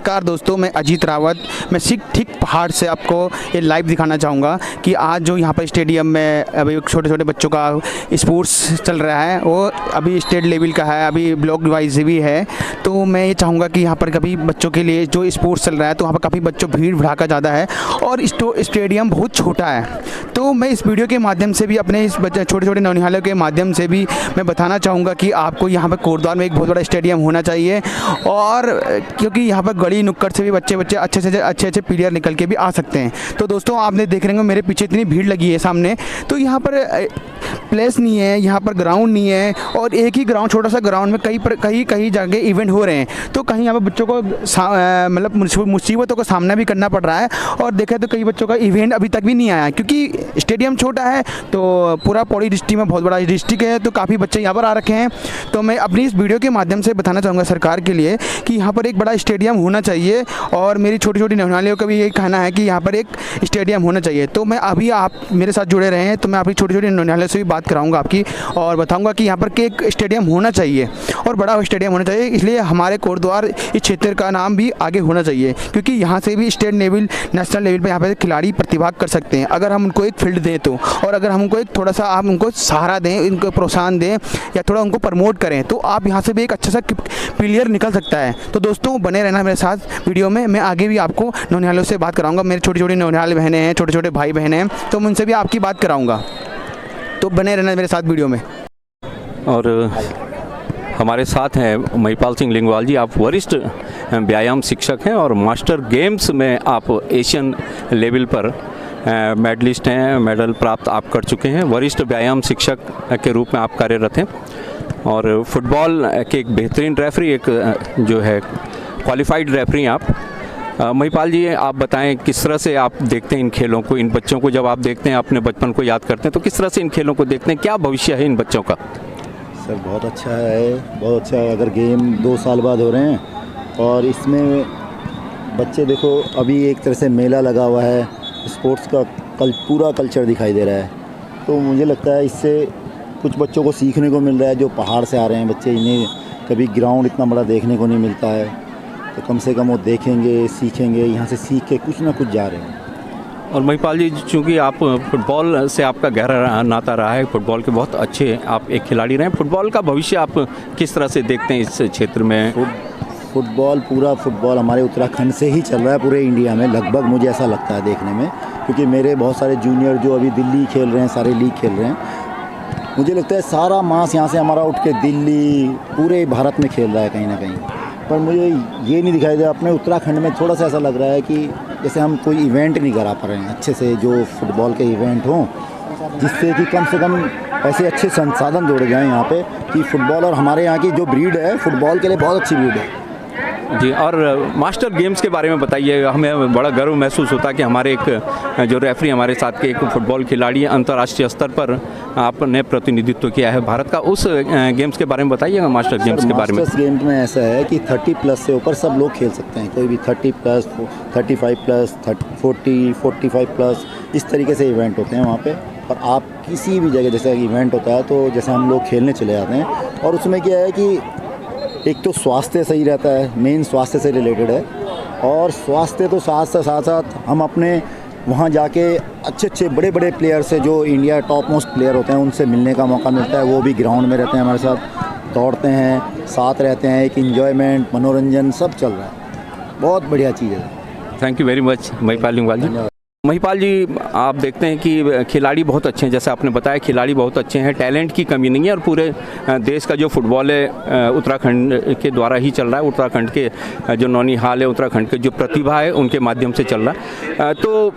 नमस्कार दोस्तों, मैं अजीत रावत। मैं ठीक पहाड़ से आपको ये लाइव दिखाना चाहूँगा कि आज जो यहाँ पर स्टेडियम में अभी छोटे छोटे बच्चों का स्पोर्ट्स चल रहा है, वो अभी स्टेट लेवल का है, अभी ब्लॉक वाइज भी है। तो मैं ये चाहूँगा कि यहाँ पर कभी बच्चों के लिए जो स्पोर्ट्स चल रहा है, तो वहाँ पर काफ़ी बच्चों भीड़ भड़ाका ज़्यादा है और स्टेडियम बहुत छोटा है। तो मैं इस वीडियो के माध्यम से भी अपने इस छोटे छोटे नौनिहालों के माध्यम से भी मैं बताना चाहूँगा कि आपको यहाँ पर कोटद्वार में एक बहुत बड़ा स्टेडियम होना चाहिए, और क्योंकि यहाँ पर गली नुक्कड़ से भी बच्चे अच्छे से अच्छे प्लेयर निकल के भी आ सकते हैं। तो दोस्तों, आपने देख रहे हैं मेरे पीछे इतनी भीड़ लगी है सामने, तो यहाँ पर प्लेस नहीं है, यहाँ पर ग्राउंड नहीं है, और एक ही ग्राउंड, छोटा सा ग्राउंड में कई जगह इवेंट हो रहे हैं। तो कहीं यहाँ पर बच्चों को मतलब मुसीबतों का सामना भी करना पड़ रहा है, और देखें तो कई बच्चों का इवेंट अभी तक भी नहीं आया, क्योंकि स्टेडियम छोटा है। तो पूरा पौड़ी डिस्ट्रिक्ट में बहुत बड़ा डिस्ट्रिक्ट है, तो काफ़ी बच्चे यहाँ पर आ रखे हैं। तो मैं अपनी इस वीडियो के माध्यम से बताना चाहूँगा सरकार के लिए कि यहाँ पर एक बड़ा स्टेडियम होना चाहिए, और मेरी छोटी छोटी नौनिहालियों का भी यही कहना है कि यहाँ पर एक स्टेडियम होना चाहिए। तो मैं अभी, आप मेरे साथ जुड़े रहे हैं, तो मैं अपनी छोटी छोटी नौनिहालियों से भी बात कराऊंगा आपकी, और बताऊंगा कि यहाँ पर एक स्टेडियम होना चाहिए और बड़ा स्टेडियम होना चाहिए। इसलिए हमारे कोटद्वार इस क्षेत्र का नाम भी आगे होना चाहिए, क्योंकि यहाँ से भी स्टेट लेवल, नेशनल लेवल पर यहाँ पर खिलाड़ी प्रतिभा कर सकते हैं, अगर हम उनको एक फील्ड दें तो, और अगर हम उनको एक थोड़ा सा आप उनको सहारा दें, उनको प्रोत्साहन दें, या थोड़ा उनको प्रमोट करें, तो आप यहाँ से भी एक अच्छा सा प्लेयर निकल सकता है। तो दोस्तों, बने रहना मेरे साथ वीडियो में। मैं आगे भी आपको नौनिहालों से बात कराऊंगा, मेरे छोटी छोटी नौनिहाल बहनें हैं, छोटे छोटे भाई बहनें हैं, तो मैं उनसे भी आपकी बात कराऊंगा। तो बने रहना मेरे साथ वीडियो में। और हमारे साथ हैं महिपाल सिंह लिंगवाल जी। आप वरिष्ठ व्यायाम शिक्षक हैं और मास्टर गेम्स में आप एशियन लेवल पर मेडलिस्ट हैं, मेडल प्राप्त आप कर चुके हैं। वरिष्ठ व्यायाम शिक्षक के रूप में आप कार्यरत हैं, और फुटबॉल के एक बेहतरीन रेफरी, एक जो है क्वालिफाइड रेफरी आप। महिपाल जी, आप बताएं किस तरह से आप देखते हैं इन खेलों को, इन बच्चों को जब आप देखते हैं, अपने बचपन को याद करते हैं, तो किस तरह से इन खेलों को देखते हैं, क्या भविष्य है इन बच्चों का? सर बहुत अच्छा है, बहुत अच्छा है। अगर गेम 2 साल बाद हो रहे हैं, और इसमें बच्चे देखो, अभी एक तरह से मेला लगा हुआ है, स्पोर्ट्स का पूरा कल्चर दिखाई दे रहा है। तो मुझे लगता है इससे कुछ बच्चों को सीखने को मिल रहा है, जो पहाड़ से आ रहे हैं बच्चे, इन्हें कभी ग्राउंड इतना बड़ा देखने को नहीं मिलता है, तो कम से कम वो देखेंगे, सीखेंगे, यहाँ से सीख के कुछ ना कुछ जा रहे हैं। और महिपाल जी, चूँकि आप फुटबॉल से आपका गहरा नाता रहा है, फुटबॉल के बहुत अच्छे आप एक खिलाड़ी रहे हैं, फुटबॉल का भविष्य आप किस तरह से देखते हैं इस क्षेत्र में? पूरा फुटबॉल हमारे उत्तराखंड से ही चल रहा है, पूरे इंडिया में लगभग, मुझे ऐसा लगता है देखने में, क्योंकि मेरे बहुत सारे जूनियर जो अभी दिल्ली खेल रहे हैं, सारे लीग खेल रहे हैं, मुझे लगता है सारा मास यहाँ से हमारा उठ के दिल्ली, पूरे भारत में खेल रहा है कहीं ना कहीं। पर मुझे ये नहीं दिखाई दे, अपने उत्तराखंड में थोड़ा सा ऐसा लग रहा है कि जैसे हम कोई इवेंट नहीं करा पा रहे हैं अच्छे से, जो फुटबॉल के इवेंट हों, जिससे कि कम से कम ऐसे अच्छे संसाधन जोड़े जाएँ यहाँ पे कि फुटबॉल, और हमारे यहाँ की जो ब्रीड है फुटबॉल के लिए बहुत अच्छी ब्रीड है जी। और मास्टर गेम्स के बारे में बताइए। हमें बड़ा गर्व महसूस होता है कि हमारे एक जो रेफरी हमारे साथ के एक फुटबॉल खिलाड़ी अंतर्राष्ट्रीय स्तर पर आपने प्रतिनिधित्व किया है भारत का। उस गेम्स के बारे में बताइएगा, मास्टर गेम्स के बारे में। मास्टर्स गेम्स में ऐसा है कि 30 प्लस से ऊपर सब लोग खेल सकते हैं, कोई भी 30 प्लस, 35 प्लस, 40, 45 प्लस, इस तरीके से इवेंट होते हैं वहाँ पे। और आप किसी भी जगह जैसे इवेंट होता है, तो जैसे हम लोग खेलने चले जाते हैं, और उसमें क्या है कि एक तो स्वास्थ्य सही रहता है, मेन स्वास्थ्य से रिलेटेड है, और स्वास्थ्य तो साथ हम अपने वहाँ जाके अच्छे बड़े प्लेयर से, जो इंडिया टॉप मोस्ट प्लेयर होते हैं, उनसे मिलने का मौका मिलता है। वो भी ग्राउंड में रहते हैं हमारे साथ, दौड़ते हैं, साथ रहते हैं, एक इन्जॉयमेंट, मनोरंजन सब चल रहा है। बहुत बढ़िया चीज़ है। Thank you very much Mahipal Lingwal ji. Mahipal ji, आप देखते हैं कि खिलाड़ी बहुत अच्छे हैं, जैसे आपने बताया खिलाड़ी बहुत अच्छे हैं, टैलेंट की कमी नहीं है, और पूरे देश का जो फुटबॉल है उत्तराखंड के द्वारा ही चल रहा है। उत्तराखंड के जो नौनिहाल है, उत्तराखंड के जो प्रतिभा है, उनके माध्यम से चल रहा है। तो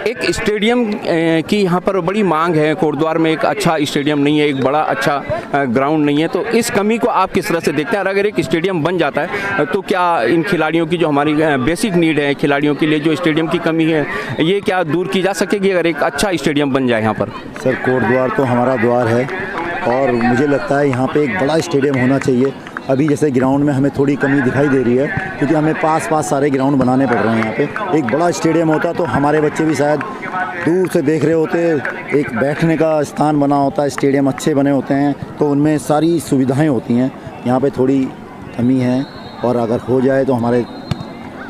एक स्टेडियम की यहाँ पर बड़ी मांग है। कोटद्वार में एक अच्छा स्टेडियम नहीं है, एक बड़ा अच्छा ग्राउंड नहीं है, तो इस कमी को आप किस तरह से देखते हैं? और अगर एक स्टेडियम बन जाता है, तो क्या इन खिलाड़ियों की जो हमारी बेसिक नीड है, खिलाड़ियों के लिए जो स्टेडियम की कमी है, ये क्या दूर की जा सकेगी अगर एक अच्छा स्टेडियम बन जाए यहाँ पर? सर, कोटद्वार तो हमारा द्वार है, और मुझे लगता है यहाँ पे एक बड़ा स्टेडियम होना चाहिए। अभी जैसे ग्राउंड में हमें थोड़ी कमी दिखाई दे रही है, क्योंकि हमें पास सारे ग्राउंड बनाने पड़ रहे हैं। यहाँ पे एक बड़ा स्टेडियम होता तो हमारे बच्चे भी शायद दूर से देख रहे होते, एक बैठने का स्थान बना होता है, स्टेडियम अच्छे बने होते हैं, तो उनमें सारी सुविधाएँ होती हैं। यहाँ पर थोड़ी कमी है, और अगर हो जाए तो हमारे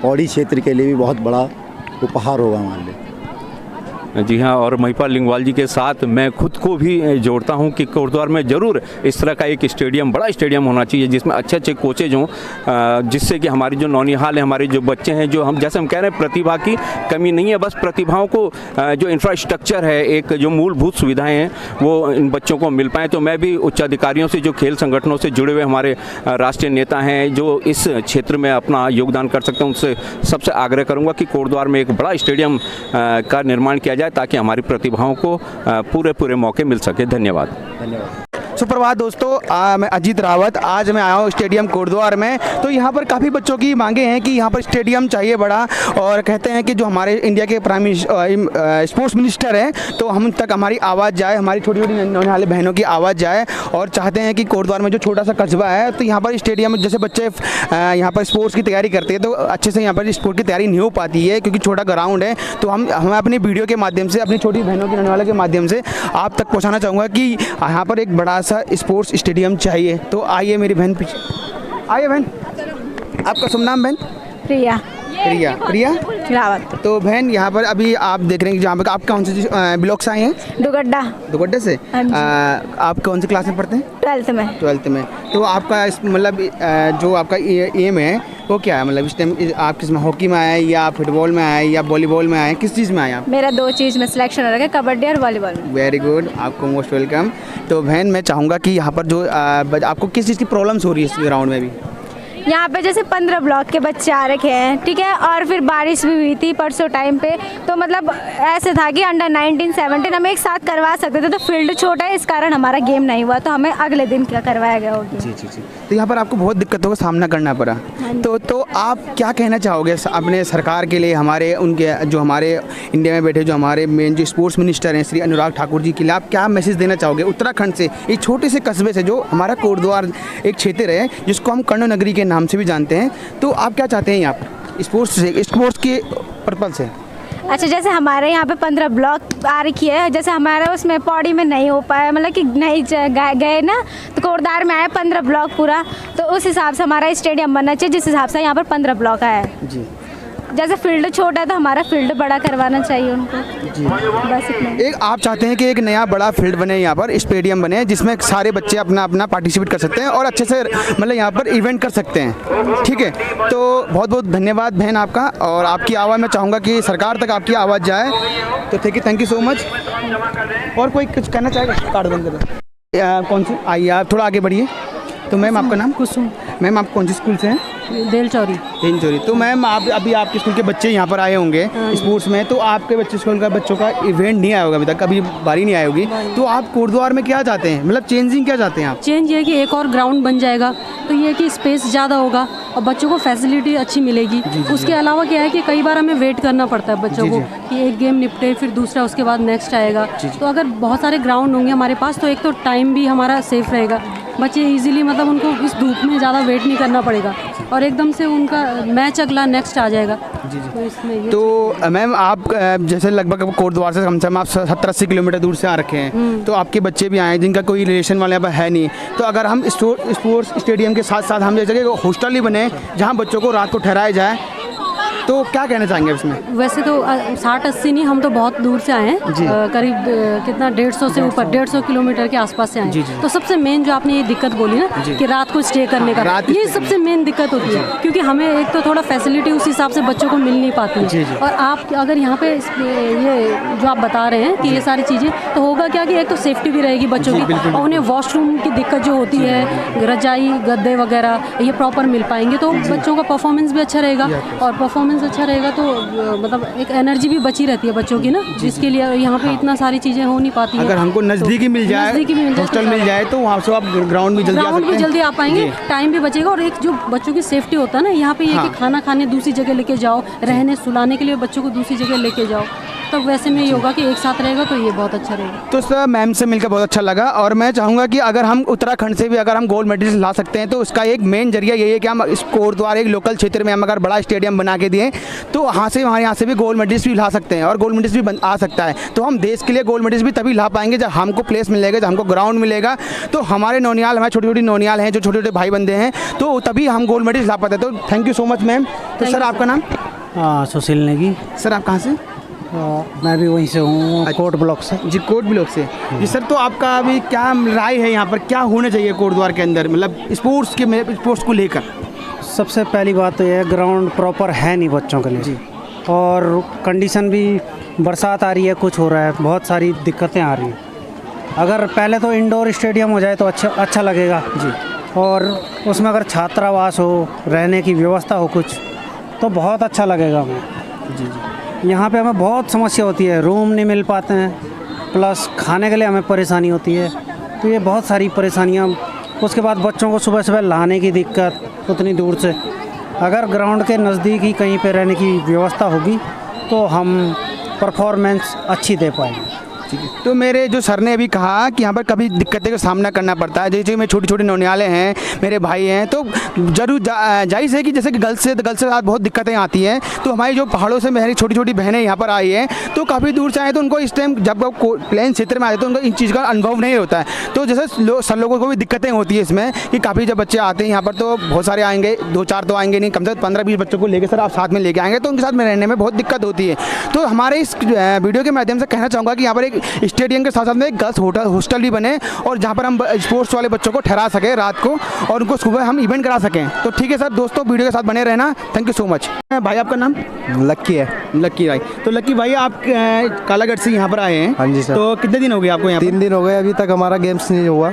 पौड़ी क्षेत्र के लिए भी बहुत बड़ा उपहार होगा हमारे लिए। जी हाँ, और महिपाल लिंगवाल जी के साथ मैं खुद को भी जोड़ता हूँ कि कोटद्वार में ज़रूर इस तरह का एक स्टेडियम, बड़ा स्टेडियम होना चाहिए जिसमें अच्छे अच्छे कोचेज हों, जिससे कि हमारी जो नौनिहाल है, हमारे जो बच्चे हैं, जो हम जैसे हम कह रहे हैं प्रतिभा की कमी नहीं है, बस प्रतिभाओं को जो इंफ्रास्ट्रक्चर है, एक जो मूलभूत सुविधाएँ हैं वो इन बच्चों को मिल पाएँ। तो मैं भी उच्च अधिकारियों से, जो खेल संगठनों से जुड़े हुए हमारे राष्ट्रीय नेता हैं जो इस क्षेत्र में अपना योगदान कर सकते हैं, उनसे सबसे आग्रह करूँगा कि कोटद्वार में एक बड़ा स्टेडियम का निर्माण किया जाए ताकि हमारी प्रतिभाओं को पूरे मौके मिल सके। धन्यवाद। सुप्रभात दोस्तों, मैं अजीत रावत। आज मैं आया हूँ स्टेडियम कोटद्वार में। तो यहाँ पर काफ़ी बच्चों की मांगे हैं कि यहाँ पर स्टेडियम चाहिए बड़ा, और कहते हैं कि जो हमारे इंडिया के स्पोर्ट्स मिनिस्टर हैं तो हम तक हमारी आवाज़ जाए, हमारी छोटी छोटी नौनिहाल बहनों की आवाज़ जाए, और चाहते हैं कि कोटद्वार में जो छोटा सा कस्बा है तो यहाँ पर स्टेडियम, जैसे बच्चे यहाँ पर स्पोर्ट्स की तैयारी करते हैं तो अच्छे से यहाँ पर स्पोर्ट की तैयारी नहीं हो पाती है क्योंकि छोटा ग्राउंड है। तो हम अपनी वीडियो के माध्यम से, अपनी छोटी बहनों की नौनिहाल के माध्यम से आप तक पहुँचाना चाहूँगा कि यहाँ पर एक बड़ा स्पोर्ट्स स्टेडियम चाहिए। तो आइए मेरी बहन पीछे आइए। बहन, आपका शुभ नाम? बहन प्रिया प्रिया रावत। तो बहन, यहाँ पर अभी आप देख रहे हैं कि जहाँ पर आप कौन से ब्लॉक से आए हैं? दुगड्डा से। आप कौन सी क्लास में पढ़ते हैं? 12th में। तो आपका मतलब जो आपका एम है वो क्या है? मतलब इस टाइम आप किस में, हॉकी में आए या फुटबॉल में आए या वॉलीबॉल में आए, किस चीज़ में आए आप? मेरा 2 चीज़ में सिलेक्शन हो रहा है, कबड्डी और वॉलीबॉल में। वेरी गुड, आपको मोस्ट वेलकम। तो बहन, मैं चाहूँगा कि यहाँ पर जो आपको किस चीज़ की प्रॉब्लम्स हो रही है इस ग्राउंड में भी? यहाँ पे जैसे 15 ब्लॉक के बच्चे आ रखे हैं, ठीक है, और फिर बारिश भी हुई थी परसों टाइम पे, तो मतलब ऐसे था कि अंडर 19, 17 हम एक साथ करवा सकते थे, तो फील्ड छोटा है इस कारण हमारा गेम नहीं हुआ, तो हमें अगले दिन क्या करवाया गया होगा। जी। तो यहाँ पर आपको बहुत दिक्कतों का सामना करना पड़ा। तो आप क्या कहना चाहोगे अपने सरकार के लिए, हमारे उनके जो हमारे इंडिया में बैठे जो हमारे मेन जो स्पोर्ट्स मिनिस्टर हैं श्री अनुराग ठाकुर जी के लिए आप क्या मैसेज देना चाहोगे? उत्तराखंड से, एक छोटे से कस्बे से जो हमारा कोटद्वार एक क्षेत्र है जिसको हम कर्ण नगरी के नाम से भी जानते हैं, तो आप क्या चाहते हैं यहाँ पर स्पोर्ट्स के पर्पज से? अच्छा, जैसे हमारे यहाँ पे 15 ब्लॉक आ रखी है, जैसे हमारा उसमें पौड़ी में नहीं हो पाया, मतलब कि नहीं गए ना, तो कोटद्वार में आया 15 ब्लॉक पूरा, तो उस हिसाब से हमारा स्टेडियम बनना चाहिए जिस हिसाब से यहाँ पर 15 ब्लॉक आया है जी। जैसे फील्ड छोटा है तो हमारा फील्ड बड़ा करवाना चाहिए उनको जी। बस इतना। एक आप चाहते हैं कि एक नया बड़ा फील्ड बने, यहाँ पर स्टेडियम बने जिसमें सारे बच्चे अपना पार्टिसिपेट कर सकते हैं और अच्छे से मतलब यहाँ पर इवेंट कर सकते हैं, ठीक है। तो बहुत बहुत धन्यवाद बहन आपका, और आपकी आवाज़ मैं चाहूँगा कि सरकार तक आपकी आवाज़ जाए। तो थैंक यू सो मच। और कोई कुछ कहना चाहेगा? कार्ड बंद कर कौन सी? आइए आप थोड़ा आगे बढ़िए। तो मैम आपका नाम? कुसुम। मैम आप कौन सी स्कूल से हैं? देलचौरी। तो मैम आप अभी आपके स्कूल के बच्चे यहाँ पर आए होंगे स्पोर्ट्स में, तो आपके बच्चों का इवेंट नहीं आया होगा अभी तक, अभी बारी नहीं आई होगी, तो आप कोटद्वार में क्या चाहते हैं, मतलब चेंजिंग क्या चाहते हैं आप? चेंज ये है कि एक और ग्राउंड बन जाएगा तो ये कि स्पेस ज़्यादा होगा और बच्चों को फैसिलिटी अच्छी मिलेगी। उसके अलावा क्या है कि कई बार हमें वेट करना पड़ता है बच्चों को कि एक गेम निपटे फिर दूसरा, उसके बाद नेक्स्ट आएगा। तो अगर बहुत सारे ग्राउंड होंगे हमारे पास तो एक तो टाइम भी हमारा सेफ रहेगा, बच्चे इजीली मतलब उनको इस धूप में ज़्यादा वेट नहीं करना पड़ेगा और एकदम से उनका मैच अगला नेक्स्ट आ जाएगा। तो इसमें तो मैम आप जैसे लगभग कोटद्वार से कम से कम आप 70-80 किलोमीटर दूर से आ रखे हैं, तो आपके बच्चे भी आए हैं जिनका कोई रिलेशन वाले यहाँ पर है नहीं, तो अगर हम स्पोर्ट्स स्टेडियम के साथ साथ हम जैसे हॉस्टल ही बने जहाँ बच्चों को रात को ठहराया जाए, तो क्या कहना चाहेंगे इसमें? वैसे तो 60-80 नहीं, हम तो बहुत दूर से आए हैं, करीब कितना 150 से ऊपर 150 किलोमीटर के आसपास से आए हैं। तो सबसे मेन जो आपने ये दिक्कत बोली ना कि रात को स्टे करने का, ये सबसे मेन दिक्कत होती है क्योंकि हमें एक तो थोड़ा फैसिलिटी उस हिसाब से बच्चों को मिल नहीं पाती है। और आप अगर यहाँ पे ये जो आप बता रहे हैं कि ये सारी चीज़ें, तो होगा क्या कि एक तो सेफ्टी भी रहेगी बच्चों की और उन्हें वॉशरूम की दिक्कत जो होती है, रजाई गद्दे वगैरह ये प्रॉपर मिल पाएंगे तो बच्चों का परफॉर्मेंस भी अच्छा रहेगा और परफॉर्मेंस अच्छा रहेगा तो मतलब एक एनर्जी भी बची रहती है बच्चों की ना, जिसके लिए यहाँ पे इतना सारी चीज़ें हो नहीं पाती है। अगर हमको नज़दीकी मिल जाए, हॉस्टल मिल जाए तो वहाँ से आप ग्राउंड भी जल्दी आ पाएंगे, टाइम भी बचेगा और एक जो बच्चों की सेफ्टी होता है ना, यहाँ पे ये कि खाना खाने दूसरी जगह लेके जाओ, रहने सुलाने के लिए बच्चों को दूसरी जगह लेके जाओ, तब वैसे में ये होगा कि एक साथ रहेगा तो ये बहुत अच्छा रहेगा। तो सर मैम से मिलकर बहुत अच्छा लगा और मैं चाहूँगा कि अगर हम उत्तराखंड से भी अगर हम गोल्ड मेडल ला सकते हैं तो उसका एक मेन जरिया यही है कि हम इस कोटद्वार एक लोकल क्षेत्र में हम अगर बड़ा स्टेडियम बना के दिए तो हमारे यहाँ से भी गोल्ड मेडल्स भी ला सकते हैं और गोल्ड मेडल्स भी आ सकता है। तो हम देश के लिए गोल्ड मेडल्स भी तभी ला पाएंगे जब हमको प्लेस मिलेगा, जब हमको ग्राउंड मिलेगा। तो हमारे नौनियाल, हमारे छोटी छोटी नौनियाल हैं जो छोटे छोटे भाई बंदे हैं, तो तभी हम गोल्ड मेडल्स ला पाते हैं। तो thank you so much ma'am. तो सर आपका नाम? सुशील नेगी। सर आप कहाँ से? मैं भी वहीं से हूँ, कोट ब्लॉक से। जी कोट ब्लॉक से। जी सर, तो आपका अभी क्या राय है यहाँ पर, क्या होना चाहिए कोटद्वार के अंदर, मतलब स्पोर्ट्स को लेकर? सबसे पहली बात तो यह है ग्राउंड प्रॉपर है नहीं बच्चों के लिए जी, और कंडीशन भी बरसात आ रही है, कुछ हो रहा है, बहुत सारी दिक्कतें आ रही हैं। अगर पहले तो इंडोर स्टेडियम हो जाए तो अच्छा लगेगा जी, और उसमें अगर छात्रावास हो, रहने की व्यवस्था हो कुछ, तो बहुत अच्छा लगेगा हमें जी जी। यहाँ पे हमें बहुत समस्या होती है, रूम नहीं मिल पाते हैं, प्लस खाने के लिए हमें परेशानी होती है। तो ये बहुत सारी परेशानियाँ। उसके बाद बच्चों को सुबह सुबह लाने की दिक्कत उतनी दूर से। अगर ग्राउंड के नज़दीक ही कहीं पे रहने की व्यवस्था होगी तो हम परफॉर्मेंस अच्छी दे पाएंगे। ठीक है। तो मेरे जो सर ने अभी कहा कि यहाँ पर कभी दिक्कतों का सामना करना पड़ता है, जैसे मेरे छोटे छोटे नौनियाले हैं, मेरे भाई हैं, तो जरूर जायज़ है कि जैसे कि गर्ल्स से साथ बहुत दिक्कतें आती हैं। तो हमारी जो पहाड़ों से मेरी छोटी छोटी बहनें यहाँ पर आई हैं तो काफ़ी दूर से आए, तो उनको इस टाइम जब प्लेन क्षेत्र में आए तो उनको इन चीज़ का अनुभव नहीं होता है। तो जैसे सर लोगों को भी दिक्कतें होती है इसमें कि काफ़ी जब बच्चे आते हैं यहाँ पर तो बहुत सारे आएंगे, 2-4 तो आएंगे नहीं, कम से कम 15-20 बच्चों को लेकर सर आप साथ में लेके आएंगे तो उनके साथ में रहने में बहुत दिक्कत होती है। तो हमारे इस वीडियो के माध्यम से कहना चाहूँगा कि यहाँ पर एक स्टेडियम के साथ साथ में एक गर्ल्स हॉस्टल भी बने और जहाँ पर हम स्पोर्ट्स वाले बच्चों को ठहरा सकें रात को और उनको सुबह हम इवेंट करा सकें। तो ठीक है सर, दोस्तों वीडियो के साथ बने रहना। Thank you so much. भाई आपका नाम? लक्की है। लक्की भाई। तो लक्की भाई आप कालागढ़ से यहाँ पर आए हैं? हाँ जी सर। तो कितने दिन हो गए आपको यहाँ? 3 दिन हो गए, अभी तक हमारा गेम्स नहीं हुआ।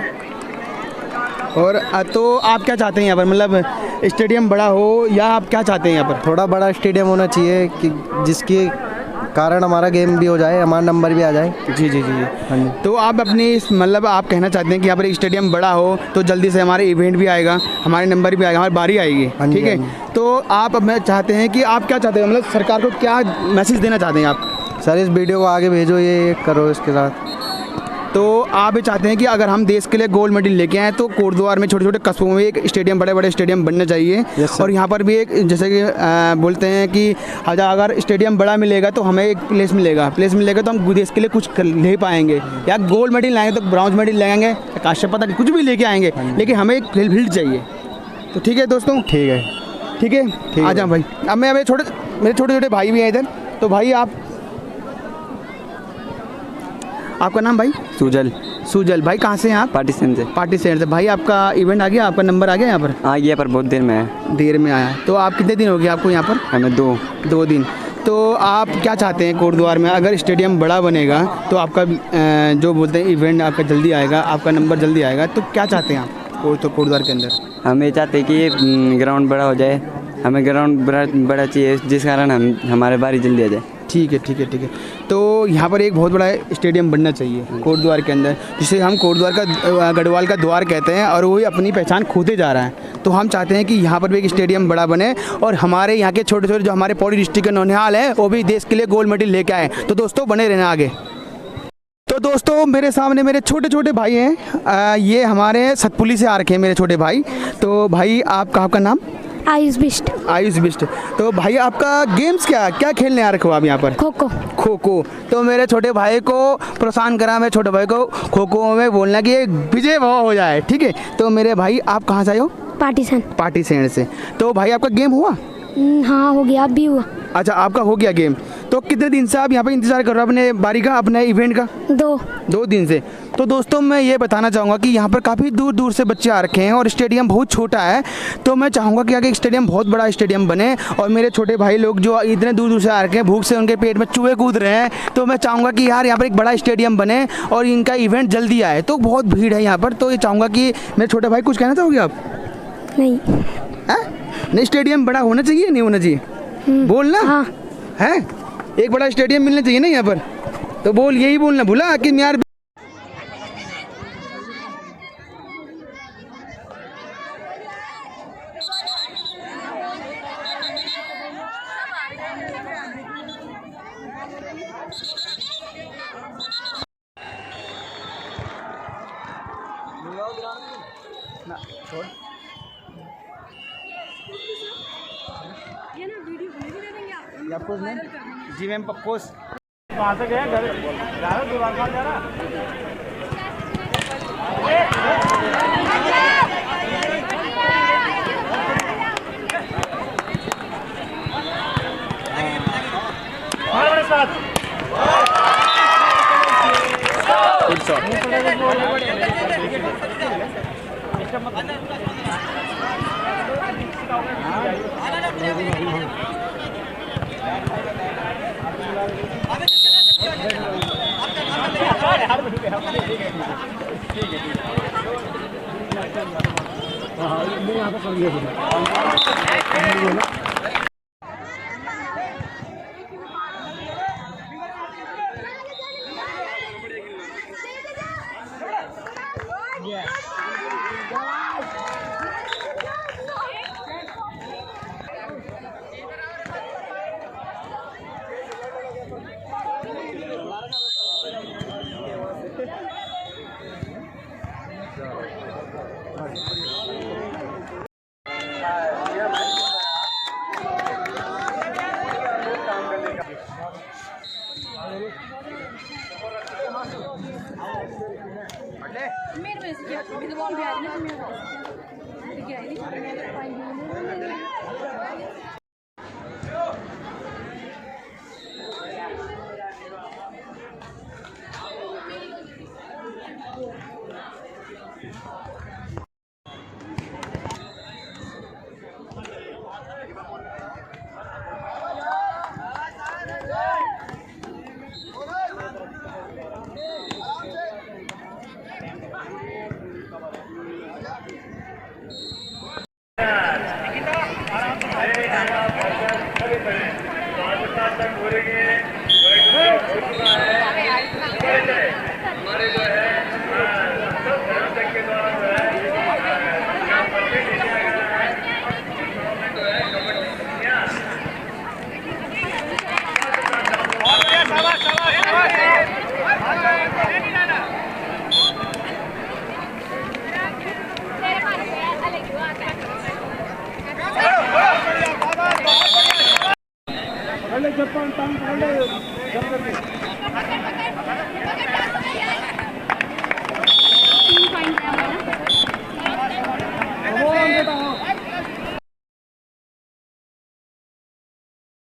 और तो आप क्या चाहते हैं यहाँ पर, मतलब स्टेडियम बड़ा हो या आप क्या चाहते हैं यहाँ पर? थोड़ा बड़ा स्टेडियम होना चाहिए कि जिसके कारण हमारा गेम भी हो जाए, हमारा नंबर भी आ जाए। जी जी जी जी। हाँ जी। तो आप अपनी मतलब आप कहना चाहते हैं कि यहाँ पर एक स्टेडियम बड़ा हो तो जल्दी से हमारे इवेंट भी आएगा, हमारे नंबर भी आएगा, हमारी बारी आएगी। ठीक है। तो आप अब मैं चाहते हैं कि आप क्या चाहते हैं, मतलब सरकार को क्या मैसेज देना चाहते हैं आप? सर इस वीडियो को आगे भेजो, ये करो इसके साथ। तो आप ये चाहते हैं कि अगर हम देश के लिए गोल्ड मेडल लेके आए तो कोटद्वार में छोटे छोटे कस्बों में एक स्टेडियम, बड़े बड़े स्टेडियम बनना चाहिए। और यहाँ पर भी एक जैसे कि बोलते हैं कि अगर स्टेडियम बड़ा मिलेगा तो हमें एक प्लेस मिलेगा तो हम देश के लिए कुछ ले पाएंगे। या गोल्ड मेडल लाएंगे तो ब्रॉन्ज मेडल लाएंगे, काश्य पता कुछ भी लेके आएंगे, लेकिन हमें एक फील्ड चाहिए। तो ठीक है दोस्तों, ठीक है आ जाओ भाई। अब मेरे छोटे छोटे भाई भी हैं इधर। तो भाई आपका नाम भाई? सुजल भाई। कहाँ से हैं आप? पार्टीसेंट से। भाई आपका इवेंट आ गया, आपका नंबर आ गया यहाँ पर? आ गया पर बहुत देर में आया। तो आप कितने दिन हो गए आपको यहाँ पर? हमें 2 दिन। तो आप क्या चाहते हैं कोटद्वार में अगर स्टेडियम बड़ा बनेगा तो आपका जो बोलते हैं इवेंट आपका जल्दी आएगा, आपका नंबर जल्दी आएगा, तो क्या चाहते हैं आप तो कोटद्वार के अंदर? हम ये चाहते हैं कि ग्राउंड बड़ा हो जाए, हमें ग्राउंड बड़ा चाहिए जिस कारण हमारे बारी जल्दी आ जाए। ठीक है। तो यहाँ पर एक बहुत बड़ा स्टेडियम बनना चाहिए कोटद्वार के अंदर, जिसे हम कोटद्वार का गढ़वाल का द्वार कहते हैं, और वही अपनी पहचान खोते जा रहा है। तो हम चाहते हैं कि यहाँ पर भी एक स्टेडियम बड़ा बने और हमारे यहाँ के छोटे छोटे जो हमारे पौड़ी डिस्ट्रिक्ट के नौनिहाल हैं वो भी देश के लिए गोल्ड मेडल लेके आए। तो दोस्तों बने रहना आगे। तो दोस्तों मेरे सामने मेरे छोटे छोटे भाई हैं, ये हमारे सतपुली से आ रखे हैं मेरे छोटे भाई। तो भाई आपका नाम? आयुष बिष्ट। तो भाई आपका गेम्स क्या खेलने आ रखे हो आप यहाँ पर? खो। तो मेरे छोटे भाई को प्रोत्साहन करा, मेरे छोटे भाई को खो में बोलना कि एक विजय भाव हो जाए। ठीक है। तो मेरे भाई आप कहाँ से आए हो? पार्टीसेंट से। तो भाई आपका गेम हुआ? हाँ हो गया, अब भी हुआ। अच्छा आपका हो गया गेम। तो कितने दिन से आप यहाँ पे इंतज़ार कर रहे हो अपने बारी का, अपने इवेंट का? 2 दिन से। तो दोस्तों मैं ये बताना चाहूँगा कि यहाँ पर काफ़ी दूर दूर से बच्चे आ रखे हैं और स्टेडियम बहुत छोटा है। तो मैं चाहूँगा कि आगे स्टेडियम बहुत बड़ा स्टेडियम बने और मेरे छोटे भाई लोग जो इतने दूर दूर से आ रखे हैं, भूख से उनके पेट में चूहे कूद रहे हैं, तो मैं चाहूँगा कि यार यहाँ पर एक बड़ा स्टेडियम बने और इनका इवेंट जल्दी आए। तो बहुत भीड़ है यहाँ पर, तो ये चाहूँगा कि मेरे छोटे भाई कुछ कहना चाहोगे आप? नहीं, स्टेडियम बड़ा होना चाहिए नहीं होना चाहिए? बोलना। हाँ। है एक बड़ा स्टेडियम मिलना चाहिए ना यहाँ पर, तो बोल यही बोलना भूला कि यार ये ना वीडियो भी दे देंगे आप आपको उसमें जी मैम पोस्ट वहाँ से गए घर जा रहा दुकान जा रहा हमारे साथ गुड शॉट मेरे में से विद्वान भी आ रही है मेरे जपान